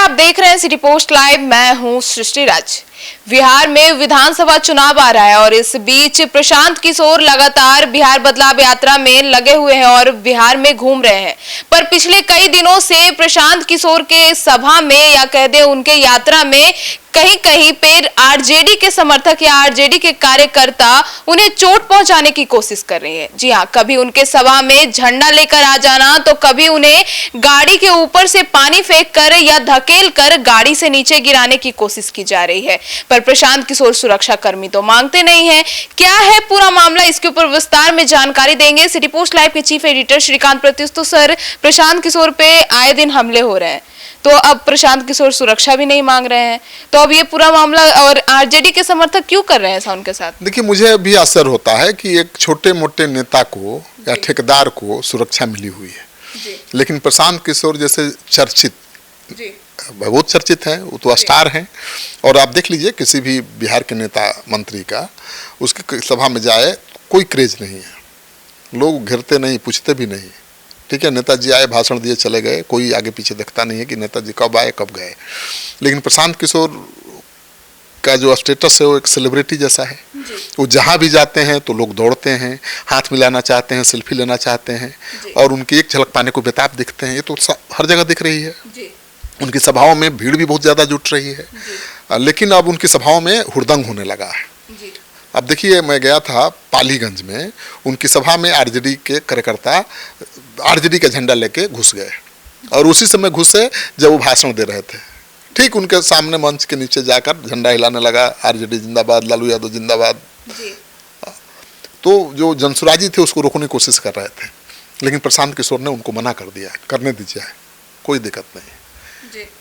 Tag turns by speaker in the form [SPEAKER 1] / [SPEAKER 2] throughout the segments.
[SPEAKER 1] आप देख रहे हैं सिटी पोस्ट लाइव। मैं हूं सृष्टि राज। बिहार में विधानसभा चुनाव आ रहा है और इस बीच प्रशांत किशोर लगातार बिहार बदलाव यात्रा में लगे हुए हैं और बिहार में घूम रहे हैं। पर पिछले कई दिनों से प्रशांत किशोर के सभा में या कह दे उनके यात्रा में कहीं कहीं पे आरजेडी के समर्थक या आरजेडी के कार्यकर्ता उन्हें चोट पहुंचाने की कोशिश कर रहे हैं। जी हां, कभी उनके सभा में झंडा लेकर आ जाना तो कभी उन्हें गाड़ी के ऊपर से पानी फेंक कर या धकेल कर गाड़ी से नीचे गिराने की कोशिश की जा रही है। पर प्रशांत किशोर सुरक्षा कर्मी तो मांगते नहीं है। क्या है पूरा मामला, इसके ऊपर विस्तार में जानकारी देंगे सिटी पोस्ट लाइव के चीफ एडिटर श्रीकांत प्रत्युष। तो सर, प्रशांत किशोर पे आए दिन हमले हो रहे हैं, तो अब प्रशांत किशोर सुरक्षा भी नहीं मांग रहे हैं, तो अब ये पूरा मामला और आरजेडी के समर्थक क्यों कर रहे हैं ऐसा उनके साथ?
[SPEAKER 2] देखिए, मुझे भी असर होता है कि एक छोटे मोटे नेता को या ठेकेदार को सुरक्षा मिली हुई है जी। लेकिन प्रशांत किशोर जैसे चर्चित जी, बहुत चर्चित है, वो तो स्टार हैं। और आप देख लीजिए किसी भी बिहार के नेता मंत्री का उसकी सभा में जाए कोई क्रेज नहीं है, लोग घिरते नहीं, पूछते भी नहीं। ठीक है, नेताजी आए, भाषण दिए, चले गए, कोई आगे पीछे देखता नहीं है कि नेताजी कब आए कब गए। लेकिन प्रशांत किशोर का जो स्टेटस है वो एक सेलिब्रिटी जैसा है। वो जहाँ भी जाते हैं तो लोग दौड़ते हैं, हाथ मिलाना चाहते हैं, सेल्फी लेना चाहते हैं और उनकी एक झलक पाने को बेताब दिखते हैं। ये तो हर जगह दिख रही है। उनकी सभाओं में भीड़ भी बहुत ज़्यादा जुट रही है। लेकिन अब उनकी सभाओं में हुड़दंग होने लगा है। अब देखिए, मैं गया था पालीगंज में, उनकी सभा में आरजेडी के कार्यकर्ता आरजेडी का झंडा लेके घुस गए और उसी समय घुसे जब वो भाषण दे रहे थे। ठीक उनके सामने मंच के नीचे जाकर झंडा हिलाने लगा, आरजेडी जिंदाबाद, लालू यादव जिंदाबाद। तो जो जनसुराजी थे उसको रोकने की कोशिश कर रहे थे, लेकिन प्रशांत किशोर ने उनको मना कर दिया, करने दीजिए, कोई दिक्कत नहीं।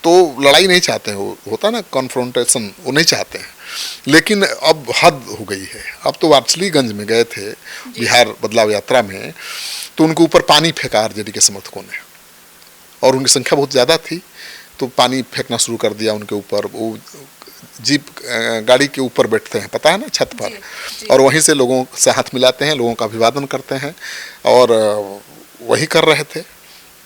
[SPEAKER 2] तो लड़ाई नहीं चाहते हैं, होता ना कॉन्फ्रोंटेशन, वो नहीं चाहते हैं। लेकिन अब हद हो गई है। अब तो वारसलीगंज में गए थे बिहार बदलाव यात्रा में, तो उनके ऊपर पानी फेंका आरजेडी के समर्थकों ने और उनकी संख्या बहुत ज़्यादा थी, तो पानी फेंकना शुरू कर दिया उनके ऊपर। वो जीप गाड़ी के ऊपर बैठते हैं, पता है ना, छत पर, और वहीं से लोगों से हाथ मिलाते हैं, लोगों का अभिवादन करते हैं और वही कर रहे थे।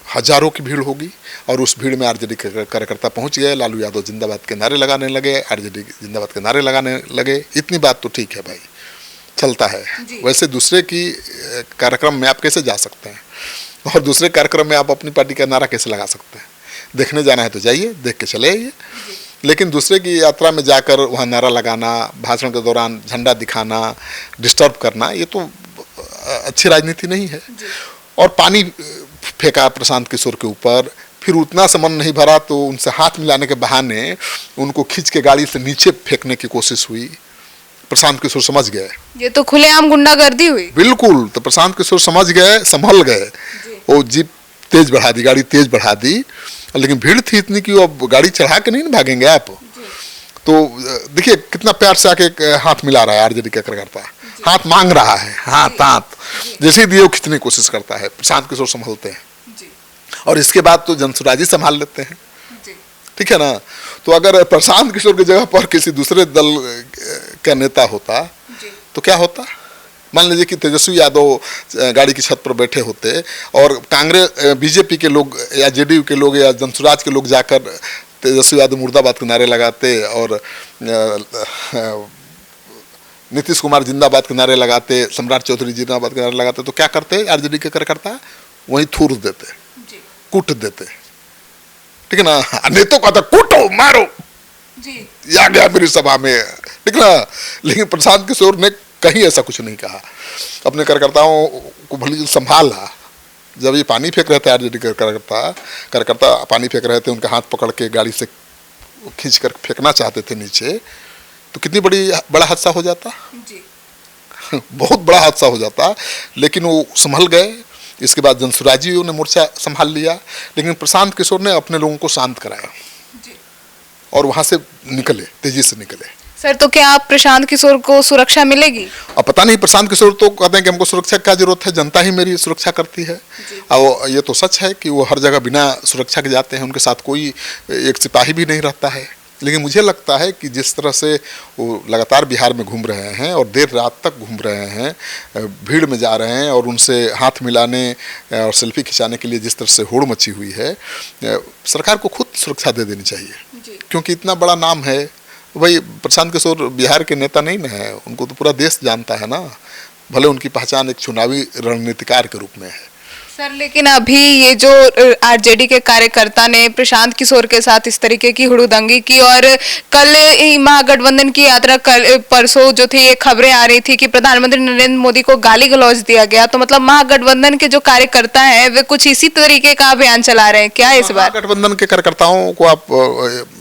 [SPEAKER 2] हजारों की भीड़ होगी और उस भीड़ में आरजेडी के कार्यकर्ता पहुंच गए, लालू यादव जिंदाबाद के नारे लगाने लगे, आरजेडी जिंदाबाद के नारे लगाने लगे। इतनी बात तो ठीक है भाई, चलता है। वैसे दूसरे की कार्यक्रम में आप कैसे जा सकते हैं और दूसरे कार्यक्रम में आप अपनी पार्टी का नारा कैसे लगा सकते हैं? देखने जाना है तो जाइए, देख के चले आइए। लेकिन दूसरे की यात्रा में जाकर वहाँ नारा लगाना, भाषण के दौरान झंडा दिखाना, डिस्टर्ब करना, ये तो अच्छी राजनीति नहीं है। और पानी फेंका प्रशांत किशोर के ऊपर, फिर उतना से मन नहीं भरा तो उनसे हाथ मिलाने के बहाने उनको खींच के गाड़ी से नीचे फेंकने की कोशिश हुई। प्रशांत किशोर समझ गए, ये
[SPEAKER 1] तो खुलेआम गुंडागर्दी हुई।
[SPEAKER 2] बिल्कुल, तो प्रशांत किशोर समझ गए, संभल गए। वो जीप तेज बढ़ा दी, गाड़ी तेज बढ़ा दी, लेकिन भीड़ थी इतनी कि अब गाड़ी चढ़ा के नहीं भागेंगे आप। तो देखिए कितना प्यार से आके हाथ मिला रहा है आरजेडी का कार्यकर्ता, हाथ मांग रहा है, हाथ जैसे ही दिए वो खींचने की कोशिश करता है। प्रशांत किशोर संभलते हैं और इसके बाद तो जनसुराजी संभाल लेते हैं। ठीक है ना। तो अगर प्रशांत किशोर की जगह पर किसी दूसरे दल का नेता होता तो क्या होता? मान लीजिए कि तेजस्वी यादव गाड़ी की छत पर बैठे होते और कांग्रेस बीजेपी के लोग या जेडीयू के लोग या जनसुराज के लोग जाकर तेजस्वी यादव मुर्दाबाद के नारे लगाते और नीतीश कुमार जिंदाबाद के नारे लगाते, सम्राट चौधरी जिंदाबाद के नारे लगाते, तो क्या करते आरजेडी के कार्यकर्ता? वहीं थूर देते, कूट देते। ठीक है ना। नेता कहता कूटो मारो जी, आ गया मेरी सभा में, ठीक ना। लेकिन प्रशांत किशोर ने कहीं ऐसा कुछ नहीं कहा, अपने कार्यकर्ताओं को भली संभाला। जब ये पानी फेंक रहे थे आरजेडी के कार्यकर्ता पानी फेंक रहे थे, उनका हाथ पकड़ के गाड़ी से खींच कर फेंकना चाहते थे नीचे, तो कितनी बड़ा हादसा हो जाता जी। बहुत बड़ा हादसा हो जाता। लेकिन वो संभल गए। इसके बाद जनसुराजियों ने मोर्चा संभाल लिया, लेकिन प्रशांत किशोर ने अपने लोगों को शांत कराया जी। और वहां से निकले, तेजी से निकले।
[SPEAKER 1] सर, तो क्या आप प्रशांत किशोर को सुरक्षा मिलेगी?
[SPEAKER 2] अब पता नहीं, प्रशांत किशोर तो कहते हैं कि हमको सुरक्षा की जरूरत है, जनता ही मेरी सुरक्षा करती है। और ये तो सच है कि वो हर जगह बिना सुरक्षा के जाते हैं, उनके साथ कोई एक सिपाही भी नहीं रहता है। लेकिन मुझे लगता है कि जिस तरह से वो लगातार बिहार में घूम रहे हैं और देर रात तक घूम रहे हैं, भीड़ में जा रहे हैं और उनसे हाथ मिलाने और सेल्फी खिंचाने के लिए जिस तरह से होड़ मची हुई है, सरकार को खुद सुरक्षा दे देनी चाहिए। क्योंकि इतना बड़ा नाम है भाई, प्रशांत किशोर बिहार के नेता नहीं ना है, उनको तो पूरा देश जानता है ना, भले उनकी पहचान एक चुनावी रणनीतिकार के रूप में है।
[SPEAKER 1] सर लेकिन अभी ये जो आरजेडी के कार्यकर्ता ने प्रशांत किशोर के साथ इस तरीके की हुड़दंगी की, और कल ही महागठबंधन की यात्रा, कल परसों जो थी ये खबरें आ रही थी कि प्रधानमंत्री नरेंद्र मोदी को गाली गलौज दिया गया, तो मतलब महागठबंधन के जो कार्यकर्ता हैं वे कुछ इसी तरीके का अभियान चला रहे हैं क्या इस बार?
[SPEAKER 2] महागठबंधन के कार्यकर्ताओं को आप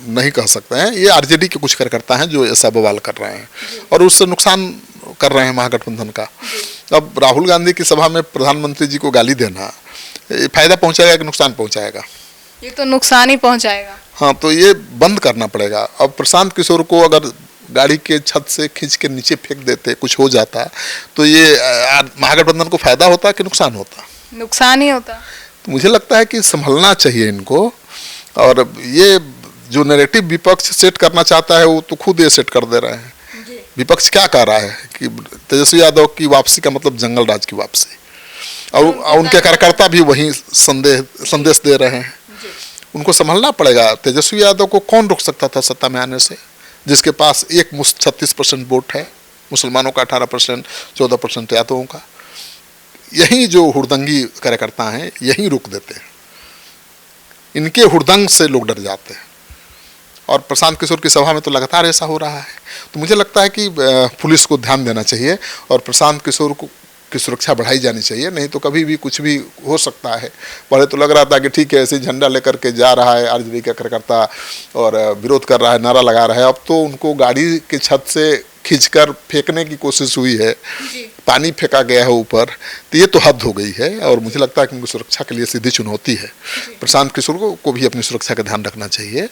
[SPEAKER 2] नहीं कह सकते हैं, ये आरजेडी के कुछ कार्यकर्ता हैं जो ऐसा बवाल कर रहे हैं और उससे नुकसान कर रहे हैं महागठबंधन का। अब राहुल गांधी की सभा में प्रधानमंत्री जी को गाली देना फायदा पहुंचाएगा कि नुकसान पहुंचाएगा?
[SPEAKER 1] ये तो नुकसान ही पहुंचाएगा।
[SPEAKER 2] हाँ, तो ये बंद करना पड़ेगा। अब प्रशांत किशोर को अगर गाड़ी के छत से खींच के नीचे फेंक देते, कुछ हो जाता, तो ये महागठबंधन को फायदा होता कि नुकसान होता?
[SPEAKER 1] नुकसान ही होता।
[SPEAKER 2] तो मुझे लगता है कि संभलना चाहिए इनको, और ये जो नैरेटिव विपक्ष सेट करना चाहता है वो तो खुद ये सेट कर दे रहे हैं। विपक्ष क्या कह रहा है कि तेजस्वी यादव की वापसी का मतलब जंगल राज की वापसी, और उनके कार्यकर्ता भी वही संदेश दे रहे हैं। उनको संभलना पड़ेगा। तेजस्वी यादव को कौन रोक सकता था सत्ता में आने से, जिसके पास एक मुश्त 36% वोट है, मुसलमानों का 18%, 14% यादवों का। यही जो हुड़दंगी कार्यकर्ता हैं यही रोक देते हैं, इनके हुड़दंग से लोग डर जाते हैं। और प्रशांत किशोर की सभा में तो लगातार ऐसा हो रहा है। तो मुझे लगता है कि पुलिस को ध्यान देना चाहिए और प्रशांत किशोर को की सुरक्षा बढ़ाई जानी चाहिए, नहीं तो कभी भी कुछ भी हो सकता है। पहले तो लग रहा था कि ठीक है, ऐसे झंडा लेकर के जा रहा है आरजेडी का कार्यकर्ता और विरोध कर रहा है, नारा लगा रहा है, अब तो उनको गाड़ी की छत से खींचकर फेंकने की कोशिश हुई है, पानी फेंका गया है ऊपर, तो ये तो हद हो गई है। और मुझे लगता है कि उनकी सुरक्षा के लिए सीधी चुनौती है। प्रशांत किशोर को भी अपनी सुरक्षा का ध्यान रखना चाहिए।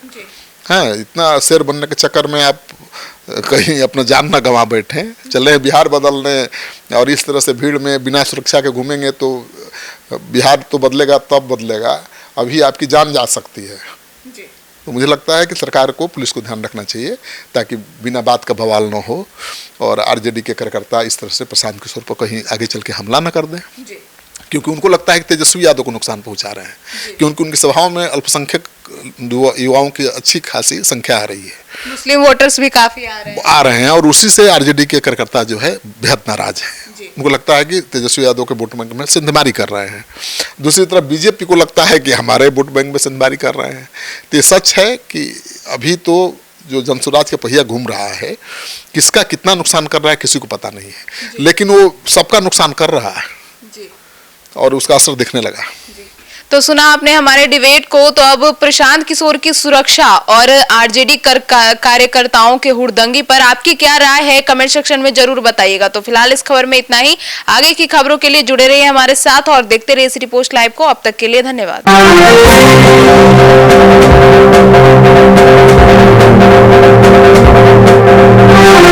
[SPEAKER 2] हाँ, इतना शेर बनने के चक्कर में आप कहीं अपना जान ना गंवा बैठे, चले बिहार बदलने और इस तरह से भीड़ में बिना सुरक्षा के घूमेंगे तो बिहार तो बदलेगा तब बदलेगा, अभी आपकी जान जा सकती है। तो मुझे लगता है कि सरकार को, पुलिस को ध्यान रखना चाहिए ताकि बिना बात का बवाल न हो और आरजेडी के कार्यकर्ता इस तरह से प्रशांत किशोर पर कहीं आगे चल के हमला न कर दें, क्योंकि उनको लगता है कि तेजस्वी यादव को नुकसान पहुंचा रहे हैं, क्योंकि उनकी सभाओं में अल्पसंख्यक युवाओं की अच्छी खासी संख्या आ रही है,
[SPEAKER 1] मुस्लिम वोटर्स भी काफी आ रहे हैं और उसी से आरजेडी के कार्यकर्ता जो है बेहद नाराज हैं। उनको लगता है कि तेजस्वी यादव के वोट बैंक में सिंधमारी कर रहे हैं। दूसरी तरफ बीजेपी को लगता है कि हमारे वोट बैंक में सिंधमारी कर रहे हैं। तो ये सच है कि अभी तो जो जनसुराज का पहिया घूम रहा है, किसका कितना नुकसान कर रहा है किसी को पता नहीं है, लेकिन वो सबका नुकसान कर रहा है और उसका असर दिखने लगा। तो सुना आपने हमारे डिबेट को। तो अब प्रशांत किशोर की सुरक्षा और आरजेडी कार्यकर्ताओं के हुड़दंगी पर आपकी क्या राय है, कमेंट सेक्शन में जरूर बताइएगा। तो फिलहाल इस खबर में इतना ही। आगे की खबरों के लिए जुड़े रहिए हमारे साथ और देखते रहिए सिटी पोस्ट लाइव को। अब तक के लिए धन्यवाद।